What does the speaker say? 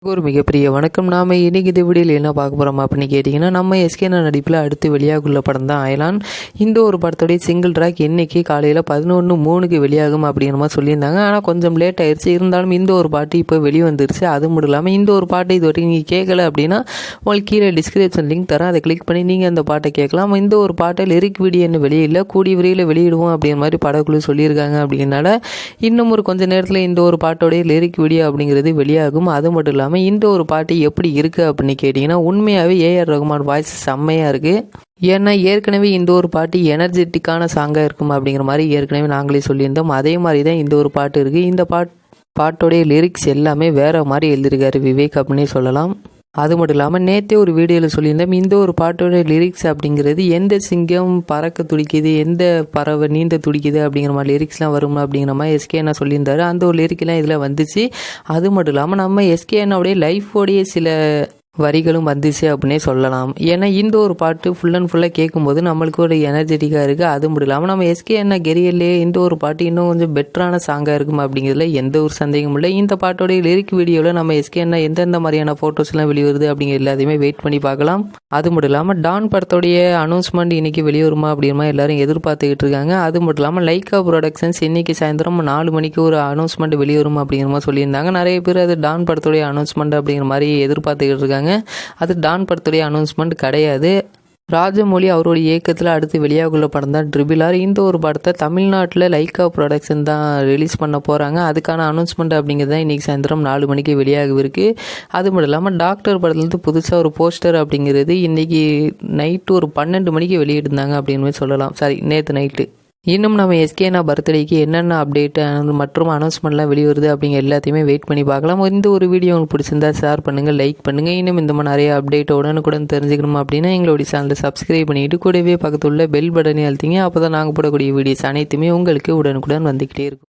ஒரு மிகப்பெரிய வணக்கம். நாம இன்னைக்கு இந்த வீடியோவில் என்ன பார்க்க போகிறோம் அப்படின்னு கேட்டிங்கன்னா, நம்ம எஸ்கேனா நடிப்பில் அடுத்து வெளியாகுள்ள படம் தான் அயலான். இந்த ஒரு படத்துடைய சிங்கிள் ட்ராக் இன்னைக்கு காலையில் 11:03 வெளியாகும் அப்படிங்கிற மாதிரி சொல்லியிருந்தாங்க. ஆனால் கொஞ்சம் லேட் ஆயிடுச்சு. இருந்தாலும் இந்த ஒரு பாட்டு இப்போ வெளியே வந்துருச்சு. அது மட்டும் இல்லாமல் இந்த ஒரு பாட்டை இது வரைக்கும் நீங்கள் கேட்கல அப்படின்னா உங்களுக்கு கீழே டிஸ்கிரிப்ஷன் லிங்க் தரேன். அதை கிளிக் பண்ணி நீங்கள் அந்த பாட்டை கேட்கலாம். இந்த ஒரு பாட்டை லிரிக் வீடியோ என்ன வெளியில கூடிய விரைவில் வெளியிடுவோம் அப்படிங்கிற மாதிரி படக்குழு சொல்லியிருக்காங்க. அப்படிங்கிறனால இன்னும் ஒரு கொஞ்சம் நேரத்தில் இந்த ஒரு பாட்டோடைய லிரிக் வீடியோ அப்படிங்கிறது வெளியாகும். அது மட்டும் இல்லாமல் இந்த ஒரு பாட்டு எப்படி இருக்குது அப்படின்னு கேட்டிங்கன்னா, உண்மையாகவே ஏஆர் ரகுமான் வாய்ஸ் செம்மையாக இருக்குது. ஏன்னா ஏற்கனவே இந்த ஒரு பாட்டு எனர்ஜெட்டிக்கான சாங்காக இருக்கும் அப்படிங்கிற மாதிரி ஏற்கனவே நாங்களே சொல்லியிருந்தோம். அதே மாதிரி தான் இந்த ஒரு பாட்டு இருக்குது. இந்த பாட்டோடைய லிரிக்ஸ் எல்லாமே வேறு மாதிரி எழுதியிருக்காரு விவேக் அப்படின்னே சொல்லலாம். அது மட்டும் இல்லாமல் நேற்றே ஒரு வீடியோவில் சொல்லியிருந்தோம், இந்த ஒரு பாட்டோட லிரிக்ஸ் அப்படிங்கிறது எந்த சிங்கம் பறக்க துடிக்குது, எந்த பறவை நீந்த துடிக்குது அப்படிங்கிற மாதிரி லிரிக்ஸ்லாம் வரும் அப்படிங்கிற மாதிரி எஸ்கே அண்ணா சொல்லியிருந்தாரு. அந்த ஒரு லிரிக்லாம் இதில் வந்துச்சு. அது மட்டும் இல்லாமல் நம்ம எஸ்கே அண்ணாவுடைய லைஃபோடைய சில வரிகளும் வந்துச்சு அப்படின்னே சொல்லலாம். ஏன்னா இந்த ஒரு பாட்டு ஃபுல் அண்ட் ஃபுல்லாக கேட்கும்போது நம்மளுக்கு ஒரு எனர்ஜெட்டிக்காக இருக்குது. அது மட்டும் இல்லாமல் நம்ம எஸ்கே அண்ணா கெரியர்லேயே இந்த ஒரு பாட்டு இன்னும் கொஞ்சம் பெட்டரான சாங்காக இருக்கும் அப்படிங்கிறதுல எந்த ஒரு சந்தேகமும் இல்லை. இந்த பாட்டோடைய லிரிக் வீடியோவில் நம்ம எஸ்கே அண்ணா எந்தெந்த மாதிரியான ஃபோட்டோஸ்லாம் வெளிவருது அப்படிங்கிற எல்லாத்தையுமே வெயிட் பண்ணி பார்க்கலாம். அது மட்டும் இல்லாமல் டான் படத்தோடைய அனௌன்ஸ்மெண்ட் இன்னைக்கு வெளிவருமா அப்படிங்கிற மாதிரி எல்லாரும் எதிர்பார்த்துக்கிட்டு இருக்காங்க. அது மட்டும் இல்லாமல் லைக்கா ப்ரொடக்ஷன்ஸ் இன்னைக்கு சாயந்தரம் 4 மணிக்கு ஒரு அனௌன்ஸ்மெண்ட் வெளிவரும் அப்படிங்கிற மாதிரி சொல்லியிருந்தாங்க. நிறைய பேர் அது டான் படத்தோடைய அனௌன்ஸ்மெண்ட் அப்படிங்கிற மாதிரி எதிர்பார்த்துக்கிட்டு இருக்காங்க. அது டான் படத்துடைய அனௌன்ஸ்மெண்ட் கிடையாது. ராஜமௌழி அவருடைய இயக்கத்தில் அடுத்து வெளியாகுள்ள படம் தான் RRR. இந்த ஒரு படத்தை தமிழ்நாட்டில் லைக்கா ப்ரொடக்ஷன் தான் ரிலீஸ் பண்ண போகிறாங்க. அதுக்கான அனௌன்ஸ்மெண்ட் அப்படிங்கிறது தான் இன்றைக்கி சாயந்தரம் 4 மணிக்கு வெளியாகவிருக்கு. அது மட்டும் இல்லாமல் டாக்டர் படத்துலேருந்து புதுசாக ஒரு போஸ்டர் அப்படிங்கிறது இன்றைக்கி நைட்டு ஒரு 12 மணிக்கு வெளியிட்டிருந்தாங்க அப்படின்னு சொல்லலாம். நேற்று நைட்டு. இன்னும் நம்ம எஸ்கேனா பர்த்டேக்கு என்னென்ன அப்டேட் மற்றும் அனௌன்ஸ்மெண்ட்லாம் வெளிவருது அப்படிங்கிற எல்லாத்தையுமே வெயிட் பண்ணி பார்க்கலாம். இந்த ஒரு வீடியோ உங்களுக்கு பிடிச்சிருந்தா ஷேர் பண்ணுங்கள், லைக் பண்ணுங்கள். இன்னும் இந்த மாதிரி நிறைய அப்டேட் உடனுக்குடன் தெரிஞ்சுக்கணும் அப்படின்னா எங்களுடைய சேனலை சப்ஸ்கிரைப் பண்ணிவிட்டு கூடவே பக்கத்தில் உள்ள பெல் பட்டனை அழுத்திங்க. அப்போ தான் நாங்கள் போடக்கூடிய வீடியோஸ் அனைத்துமே உங்களுக்கு உடனுக்குடன் வந்துக்கிட்டே இருக்கும்.